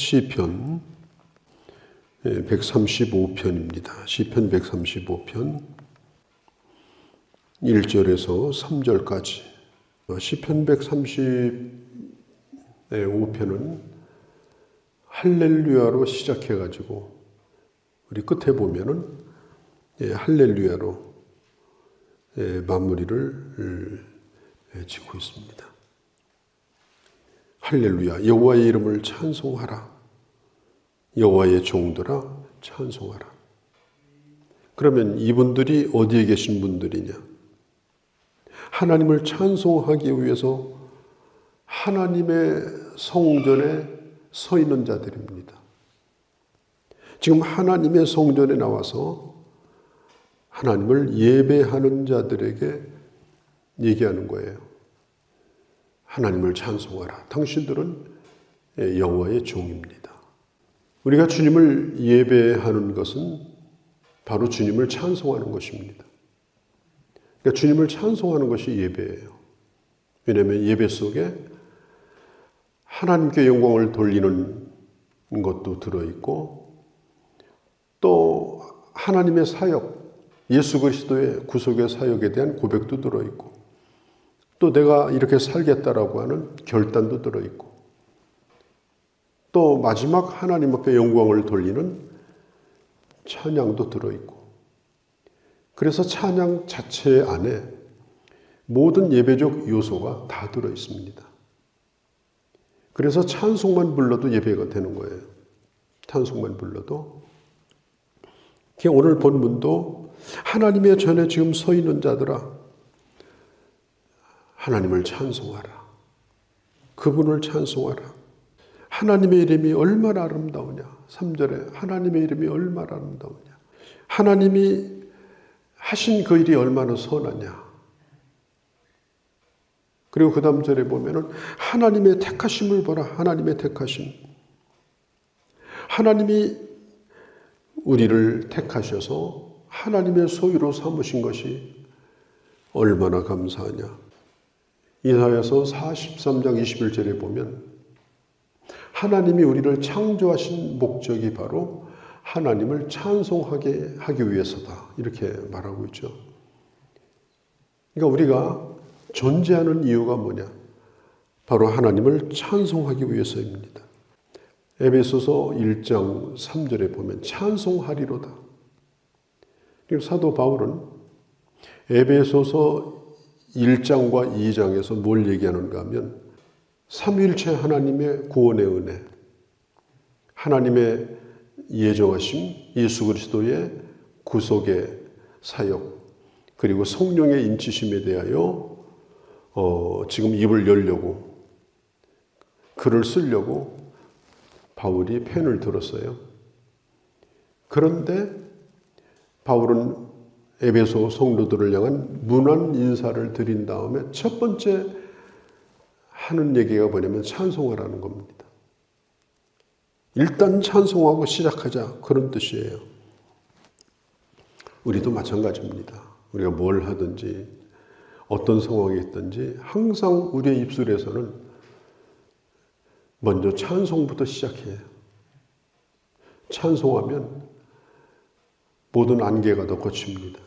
시편 135편입니다. 시편 135편 1절에서 3절까지. 시편 135편은 할렐루야로 시작해가지고 우리 끝에 보면은 할렐루야로 마무리를 짓고 있습니다. 할렐루야, 여호와의 이름을 찬송하라. 여호와의 종들아 찬송하라. 그러면 이분들이 어디에 계신 분들이냐? 하나님을 찬송하기 위해서 하나님의 성전에 서 있는 자들입니다. 지금 하나님의 성전에 나와서 하나님을 예배하는 자들에게 얘기하는 거예요. 하나님을 찬송하라. 당신들은 여호와의 종입니다. 우리가 주님을 예배하는 것은 바로 주님을 찬송하는 것입니다. 그러니까 주님을 찬송하는 것이 예배예요. 왜냐하면 예배 속에 하나님께 영광을 돌리는 것도 들어있고 또 하나님의 사역, 예수 그리스도의 구속의 사역에 대한 고백도 들어있고 또 내가 이렇게 살겠다라고 하는 결단도 들어있고 또 마지막 하나님 앞에 영광을 돌리는 찬양도 들어있고 그래서 찬양 자체 안에 모든 예배적 요소가 다 들어있습니다. 그래서 찬송만 불러도 예배가 되는 거예요. 찬송만 불러도. 오늘 본문도 하나님의 전에 지금 서 있는 자들아 하나님을 찬송하라. 그분을 찬송하라. 하나님의 이름이 얼마나 아름다우냐. 3절에 하나님의 이름이 얼마나 아름다우냐. 하나님이 하신 그 일이 얼마나 선하냐. 그리고 그 다음 절에 보면은 하나님의 택하심을 보라. 하나님의 택하심. 하나님이 우리를 택하셔서 하나님의 소유로 삼으신 것이 얼마나 감사하냐. 이사야서 43장 21절에 보면 하나님이 우리를 창조하신 목적이 바로 하나님을 찬송하게 하기 위해서다. 이렇게 말하고 있죠. 그러니까 우리가 존재하는 이유가 뭐냐? 바로 하나님을 찬송하기 위해서입니다. 에베소서 1장 3절에 보면 찬송하리로다. 사도 바울은 에베소서 1장과 2장에서 뭘 얘기하는가 하면 삼위일체 하나님의 구원의 은혜, 하나님의 예정하심, 예수 그리스도의 구속의 사역, 그리고 성령의 인치심에 대하여 지금 입을 열려고 글을 쓰려고 바울이 펜을 들었어요. 그런데 바울은 에베소 성도들을 향한 문안 인사를 드린 다음에 첫 번째 하는 얘기가 뭐냐면 찬송하라는 겁니다. 일단 찬송하고 시작하자 그런 뜻이에요. 우리도 마찬가지입니다. 우리가 뭘 하든지 어떤 상황이 있든지 항상 우리의 입술에서는 먼저 찬송부터 시작해요. 찬송하면 모든 안개가 더 걷힙니다.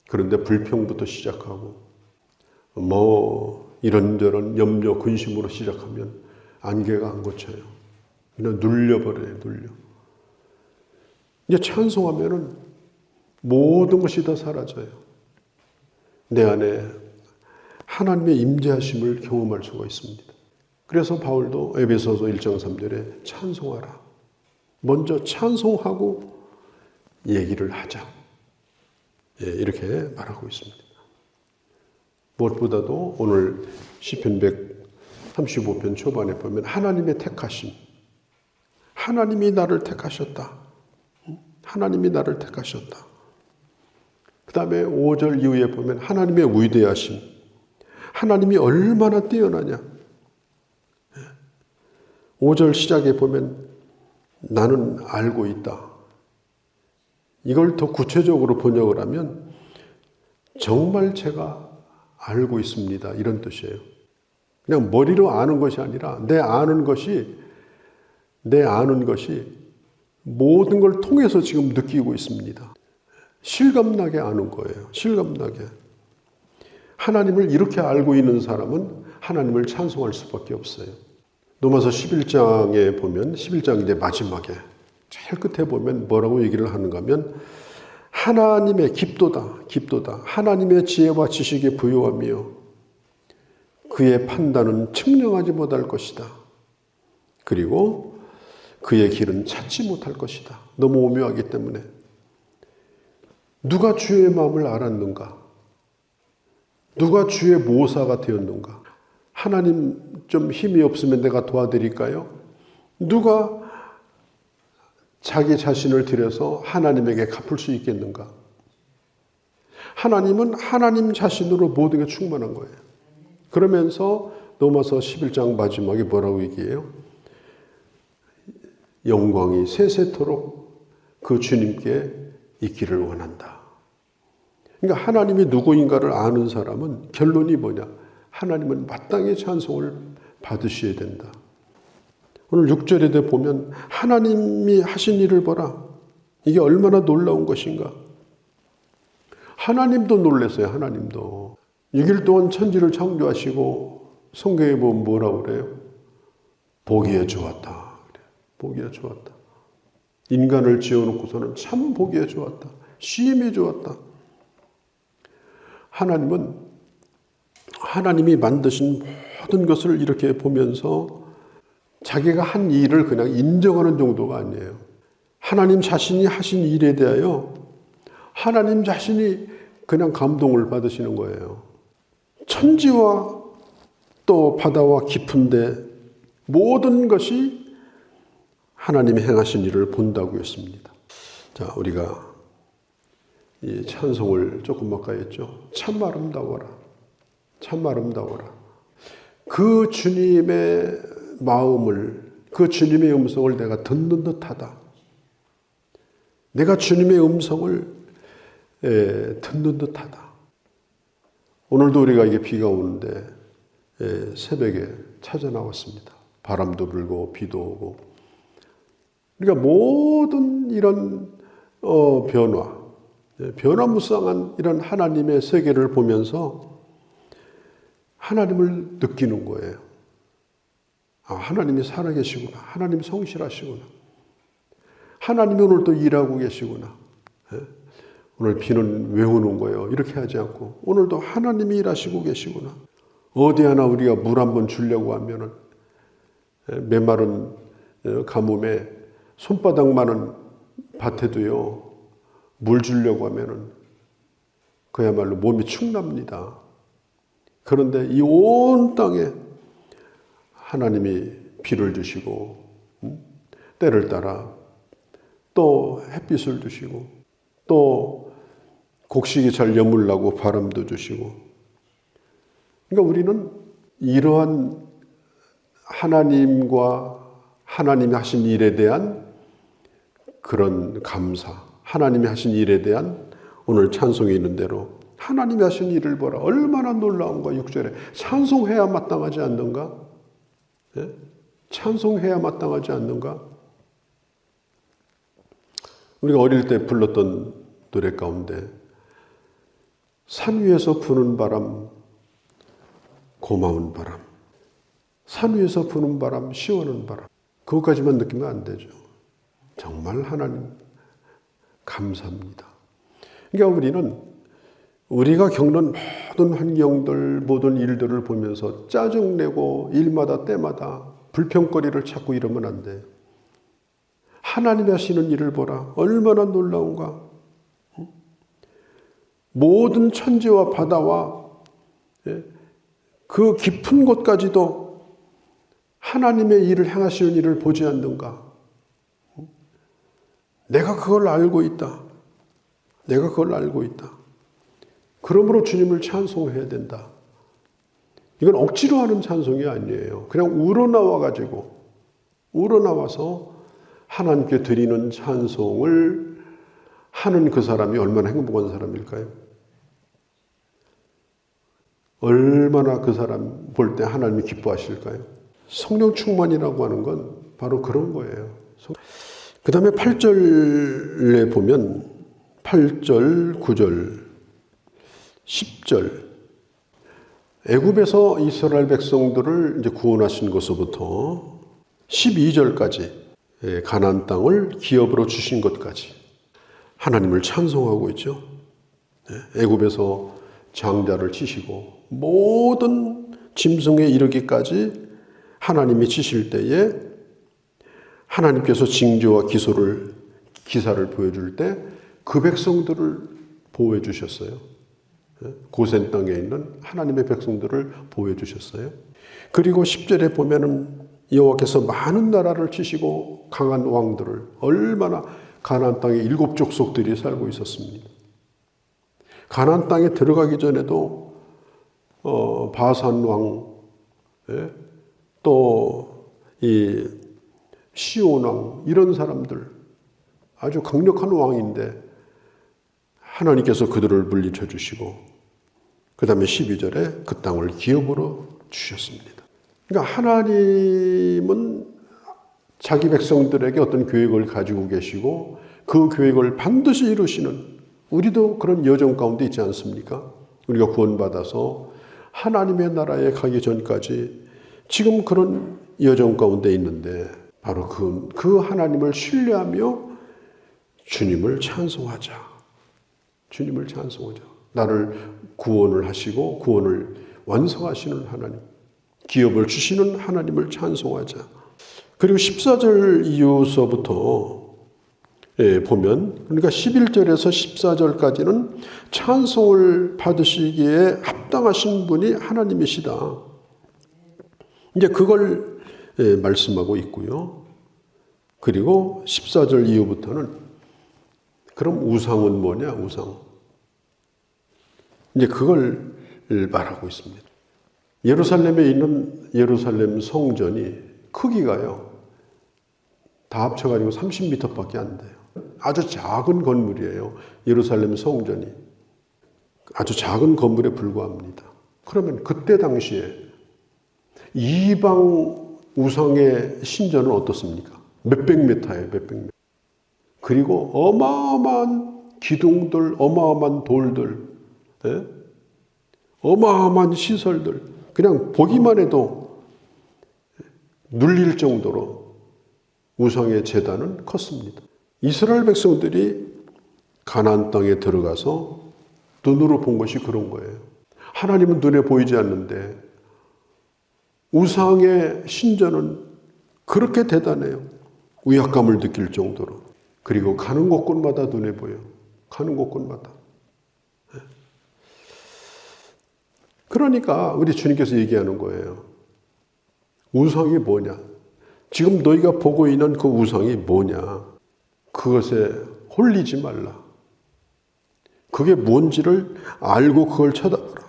그런데 불평부터 시작하고 이런저런 염려, 근심으로 시작하면 안개가 안 걷혀요. 그냥 눌려버려요. 눌려. 이제 찬송하면은 모든 것이 다 사라져요. 내 안에 하나님의 임재하심을 경험할 수가 있습니다. 그래서 바울도 에베소서 1장 3절에 찬송하라. 먼저 찬송하고 얘기를 하자. 이렇게 말하고 있습니다. 무엇보다도 오늘 시편 135편 초반에 보면 하나님의 택하심. 하나님이 나를 택하셨다. 하나님이 나를 택하셨다. 그 다음에 5절 이후에 보면 하나님의 위대하심. 하나님이 얼마나 뛰어나냐. 5절 시작에 보면 나는 알고 있다. 이걸 더 구체적으로 번역을 하면 정말 제가 알고 있습니다. 이런 뜻이에요. 그냥 머리로 아는 것이 아니라 내 아는 것이 내 아는 것이 모든 걸 통해서 지금 느끼고 있습니다. 실감나게 아는 거예요. 실감나게. 하나님을 이렇게 알고 있는 사람은 하나님을 찬송할 수밖에 없어요. 로마서 11장에 보면 11장 이제 마지막에 제일 끝에 보면 뭐라고 얘기를 하는가 하면 하나님의 깊도다. 하나님의 지혜와 지식에 부요하며 그의 판단은 측량하지 못할 것이다. 그리고 그의 길은 찾지 못할 것이다. 너무 오묘하기 때문에. 누가 주의 마음을 알았는가? 누가 주의 모사가 되었는가? 하나님 좀 힘이 없으면 내가 도와드릴까요? 누가 자기 자신을 들여서 하나님에게 갚을 수 있겠는가? 하나님은 하나님 자신으로 모든 게 충만한 거예요. 그러면서 로마서 11장 마지막에 뭐라고 얘기해요? 영광이 세세토록 그 주님께 있기를 원한다. 그러니까 하나님이 누구인가를 아는 사람은 결론이 뭐냐? 하나님은 마땅히 찬송을 받으셔야 된다. 오늘 6절에 보면 하나님이 하신 일을 보라. 이게 얼마나 놀라운 것인가. 하나님도 놀랐어요. 하나님도. 6일 동안 천지를 창조하시고 성경에 보면 뭐라고 그래요? 보기에 좋았다. 보기에 좋았다. 인간을 지어놓고서는 참 보기에 좋았다. 심히 좋았다. 하나님은 하나님이 만드신 모든 것을 이렇게 보면서 자기가 한 일을 그냥 인정하는 정도가 아니에요. 하나님 자신이 하신 일에 대하여 하나님 자신이 그냥 감동을 받으시는 거예요. 천지와 또 바다와 깊은데 모든 것이 하나님이 행하신 일을 본다고 했습니다. 자, 우리가 이 찬송을 조금 아까 했죠. 참 아름다워라. 참 아름다워라. 그 주님의 마음을, 그 주님의 음성을 내가 듣는 듯하다. 내가 주님의 음성을 듣는 듯하다. 오늘도 우리가 이게 비가 오는데 새벽에 찾아 나왔습니다. 바람도 불고 비도 오고. 그러니까 모든 이런 변화무쌍한 이런 하나님의 세계를 보면서 하나님을 느끼는 거예요. 아, 하나님이 살아계시구나. 하나님 성실하시구나. 하나님이 오늘 또 일하고 계시구나. 오늘 비는 왜 오는 거예요? 이렇게 하지 않고 오늘도 하나님이 일하시고 계시구나. 어디 하나 우리가 물 한번 주려고 하면은 메마른 가뭄에 손바닥만한 밭에도요 물 주려고 하면은 그야말로 몸이 축납니다. 그런데 이 온 땅에 하나님이 비를 주시고 때를 따라 또 햇빛을 주시고 또 곡식이 잘 여물라고 바람도 주시고. 그러니까 우리는 이러한 하나님과 하나님이 하신 일에 대한 그런 감사, 하나님이 하신 일에 대한 오늘 찬송에 있는 대로 하나님이 하신 일을 보라. 얼마나 놀라운가. 6절에 찬송해야 마땅하지 않는가? 예? 찬송해야 마땅하지 않는가? 우리가 어릴 때 불렀던 노래 가운데 산 위에서 부는 바람, 고마운 바람, 산 위에서 부는 바람, 시원한 바람, 그것까지만 느끼면 안 되죠. 정말 하나님 감사합니다. 그러니까 우리는 우리가 겪는 모든 환경들, 모든 일들을 보면서 짜증내고 일마다 때마다 불평거리를 찾고 이러면 안 돼요. 하나님이 하시는 일을 보라. 얼마나 놀라운가. 모든 천지와 바다와 그 깊은 곳까지도 하나님의 일을 행하시는 일을 보지 않는가. 내가 그걸 알고 있다. 내가 그걸 알고 있다. 그러므로 주님을 찬송해야 된다. 이건 억지로 하는 찬송이 아니에요. 그냥 우러나와서 하나님께 드리는 찬송을 하는 그 사람이 얼마나 행복한 사람일까요? 얼마나 그 사람 볼 때 하나님이 기뻐하실까요? 성령 충만이라고 하는 건 바로 그런 거예요. 그 다음에 8절에 보면 8절, 9절, 10절 애굽에서 이스라엘 백성들을 이제 구원하신 것부터 12절까지 가나안 땅을 기업으로 주신 것까지 하나님을 찬송하고 있죠. 애굽에서 장자를 치시고 모든 짐승에 이르기까지 하나님이 치실 때에 하나님께서 징조와 기사를 보여줄 때 그 백성들을 보호해 주셨어요. 고센 땅에 있는 하나님의 백성들을 보호해 주셨어요. 그리고 10절에 보면은 여호와께서 많은 나라를 치시고 강한 왕들을 얼마나 가나안 땅에 7 족속들이 살고 있었습니다. 가나안 땅에 들어가기 전에도 바산 왕, 또 이 시온 왕 이런 사람들 아주 강력한 왕인데 하나님께서 그들을 물리쳐 주시고 그 다음에 12절에 그 땅을 기업으로 주셨습니다. 그러니까 하나님은 자기 백성들에게 어떤 계획을 가지고 계시고 그 계획을 반드시 이루시는 우리도 그런 여정 가운데 있지 않습니까? 우리가 구원받아서 하나님의 나라에 가기 전까지 지금 그런 여정 가운데 있는데 바로 그 하나님을 신뢰하며 주님을 찬송하자. 주님을 찬송하자. 나를 구원을 하시고 구원을 완성하시는 하나님, 기업을 주시는 하나님을 찬송하자. 그리고 14절 이후서부터 보면 그러니까 11절에서 14절까지는 찬송을 받으시기에 합당하신 분이 하나님이시다. 이제 그걸 말씀하고 있고요. 그리고 14절 이후부터는 그럼 우상은 뭐냐? 우상. 이제 그걸 말하고 있습니다. 예루살렘에 있는 예루살렘 성전이 크기가요. 다 합쳐가지고 30m밖에 안 돼요. 아주 작은 건물이에요. 예루살렘 성전이. 아주 작은 건물에 불과합니다. 그러면 그때 당시에 이방 우상의 신전은 어떻습니까? 몇백 미터예요. 몇백 미터. 그리고 어마어마한 기둥들, 어마어마한 돌들, 어마어마한 시설들, 그냥 보기만 해도 눌릴 정도로 우상의 제단은 컸습니다. 이스라엘 백성들이 가나안 땅에 들어가서 눈으로 본 것이 그런 거예요. 하나님은 눈에 보이지 않는데 우상의 신전은 그렇게 대단해요. 위압감을 느낄 정도로. 그리고 가는 곳곳마다 눈에 보여. 가는 곳곳마다. 그러니까 우리 주님께서 얘기하는 거예요. 우상이 뭐냐? 지금 너희가 보고 있는 그 우상이 뭐냐? 그것에 홀리지 말라. 그게 뭔지를 알고 그걸 쳐다보라.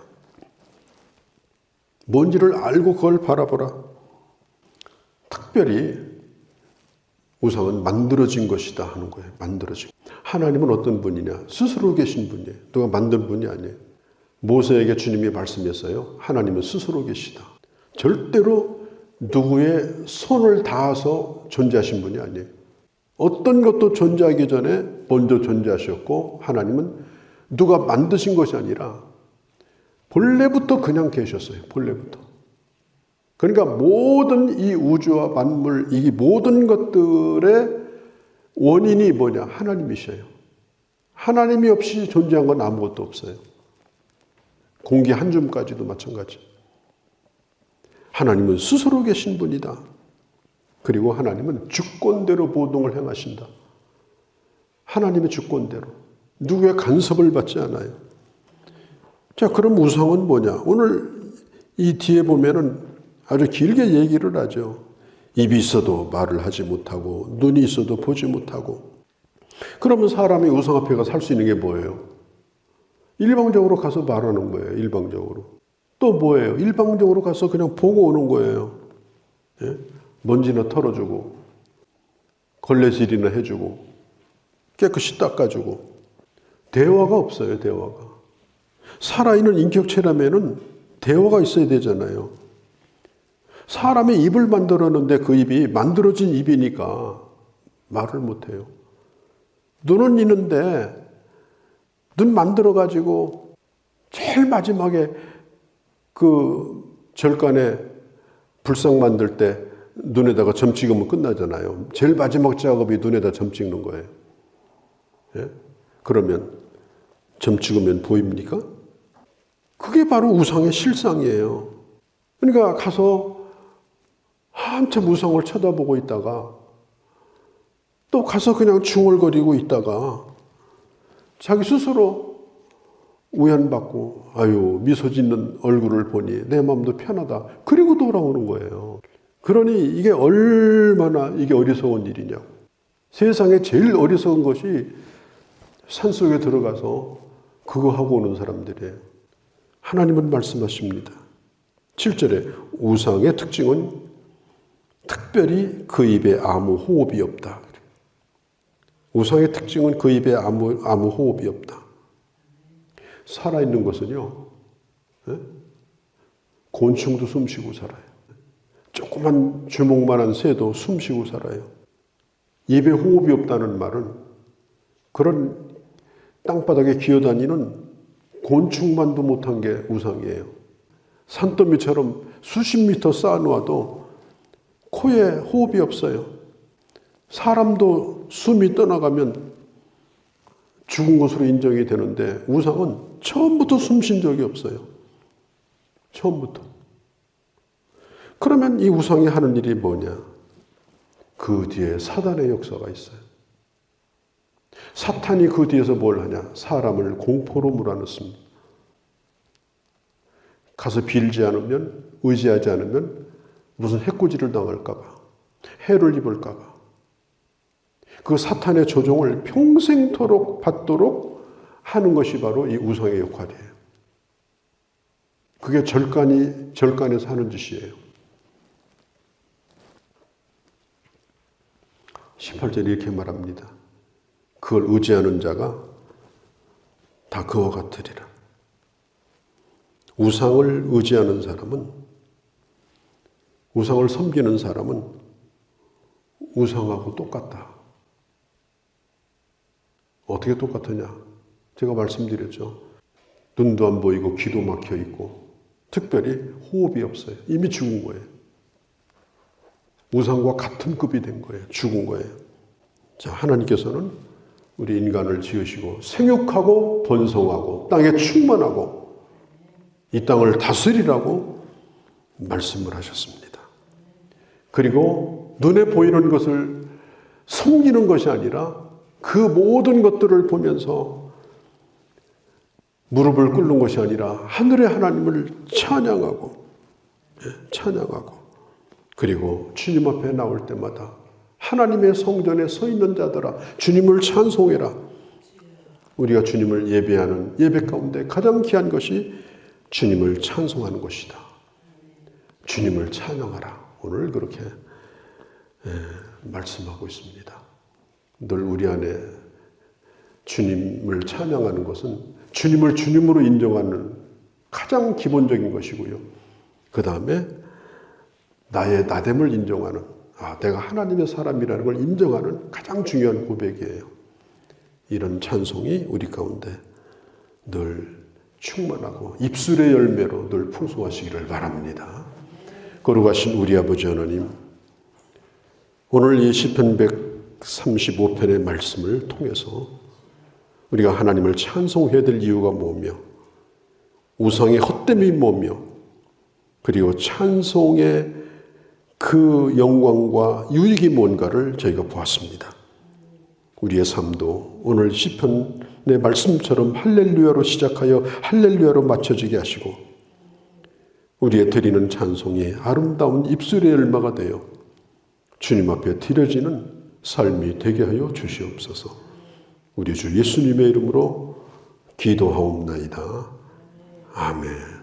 뭔지를 알고 그걸 바라보라. 특별히 우상은 만들어진 것이다 하는 거예요. 만들어진. 하나님은 어떤 분이냐? 스스로 계신 분이에요. 누가 만든 분이 아니에요. 모세에게 주님이 말씀했어요. 하나님은 스스로 계시다. 절대로 누구의 손을 닿아서 존재하신 분이 아니에요. 어떤 것도 존재하기 전에 먼저 존재하셨고 하나님은 누가 만드신 것이 아니라 본래부터 그냥 계셨어요. 본래부터. 그러니까 모든 이 우주와 만물, 이 모든 것들의 원인이 뭐냐? 하나님이셔요. 하나님이 없이 존재한 건 아무것도 없어요. 공기 한 줌까지도 마찬가지. 하나님은 스스로 계신 분이다. 그리고 하나님은 주권대로 보동을 행하신다. 하나님의 주권대로. 누구의 간섭을 받지 않아요. 자, 그럼 우상은 뭐냐? 오늘 이 뒤에 보면은 아주 길게 얘기를 하죠. 입이 있어도 말을 하지 못하고 눈이 있어도 보지 못하고. 그러면 사람이 우상 앞에 가서 할 수 있는 게 뭐예요? 일방적으로 가서 말하는 거예요. 일방적으로. 또 뭐예요? 일방적으로 가서 그냥 보고 오는 거예요. 예? 먼지나 털어주고 걸레질이나 해주고 깨끗이 닦아주고. 대화가 없어요. 대화가. 살아있는 인격체라면은 대화가 있어야 되잖아요. 사람의 입을 만들었는데 그 입이 만들어진 입이니까 말을 못해요. 눈은 있는데 눈 만들어가지고 제일 마지막에 그 절간에 불상 만들 때 눈에다가 점 찍으면 끝나잖아요. 제일 마지막 작업이 눈에다 점 찍는 거예요. 예? 그러면 점 찍으면 보입니까? 그게 바로 우상의 실상이에요. 그러니까 가서 한참 우상을 쳐다보고 있다가 또 가서 그냥 중얼거리고 있다가 자기 스스로 우연받고 아유 미소 짓는 얼굴을 보니 내 마음도 편하다. 그리고 돌아오는 거예요. 그러니 이게 얼마나 이게 어리석은 일이냐고. 세상에 제일 어리석은 것이 산속에 들어가서 그거 하고 오는 사람들이에요. 하나님은 말씀하십니다. 7절에 우상의 특징은 특별히 그 입에 아무 호흡이 없다. 우상의 특징은 그 입에 아무 호흡이 없다. 살아있는 것은요, 곤충도 숨쉬고 살아요. 조그만 주먹만한 새도 숨쉬고 살아요. 입에 호흡이 없다는 말은 그런 땅바닥에 기어다니는 곤충만도 못한 게 우상이에요. 산더미처럼 수십 미터 쌓아놓아도 코에 호흡이 없어요. 사람도 숨이 떠나가면 죽은 것으로 인정이 되는데 우상은 처음부터 숨 쉰 적이 없어요. 처음부터. 그러면 이 우상이 하는 일이 뭐냐? 그 뒤에 사단의 역사가 있어요. 사탄이 그 뒤에서 뭘 하냐? 사람을 공포로 몰아넣습니다. 가서 빌지 않으면, 의지하지 않으면 무슨 해코지를 당할까 봐, 해를 입을까 봐. 그 사탄의 조종을 평생토록 받도록 하는 것이 바로 이 우상의 역할이에요. 그게 절간에서 하는 짓이에요. 18절에 이렇게 말합니다. 그걸 의지하는 자가 다 그와 같으리라. 우상을 의지하는 사람은, 우상을 섬기는 사람은 우상하고 똑같다. 어떻게 똑같으냐? 제가 말씀드렸죠. 눈도 안 보이고 귀도 막혀 있고 특별히 호흡이 없어요. 이미 죽은 거예요. 우상과 같은 급이 된 거예요. 죽은 거예요. 자, 하나님께서는 우리 인간을 지으시고 생육하고 번성하고 땅에 충만하고 이 땅을 다스리라고 말씀을 하셨습니다. 그리고 눈에 보이는 것을 섬기는 것이 아니라 그 모든 것들을 보면서 무릎을 꿇는 것이 아니라 하늘의 하나님을 찬양하고 그리고 주님 앞에 나올 때마다 하나님의 성전에 서 있는 자들아 주님을 찬송해라. 우리가 주님을 예배하는 예배 가운데 가장 귀한 것이 주님을 찬송하는 것이다. 주님을 찬양하라. 오늘 그렇게 말씀하고 있습니다. 늘 우리 안에 주님을 찬양하는 것은 주님을 주님으로 인정하는 가장 기본적인 것이고요. 그 다음에 나의 나됨을 인정하는, 내가 하나님의 사람이라는 걸 인정하는 가장 중요한 고백이에요. 이런 찬송이 우리 가운데 늘 충만하고 입술의 열매로 늘 풍성하시기를 바랍니다. 거룩하신 우리 아버지 하나님, 오늘 이 시편 135편의 말씀을 통해서 우리가 하나님을 찬송해야 될 이유가 뭐며 우상의 헛됨이 뭐며 그리고 찬송의 그 영광과 유익이 뭔가를 저희가 보았습니다. 우리의 삶도 오늘 시편의 말씀처럼 할렐루야로 시작하여 할렐루야로 맞춰지게 하시고 우리의 드리는 찬송이 아름다운 입술의 열매가 되어 주님 앞에 드려지는 삶이 되게 하여 주시옵소서. 우리 주 예수님의 이름으로 기도하옵나이다. 아멘.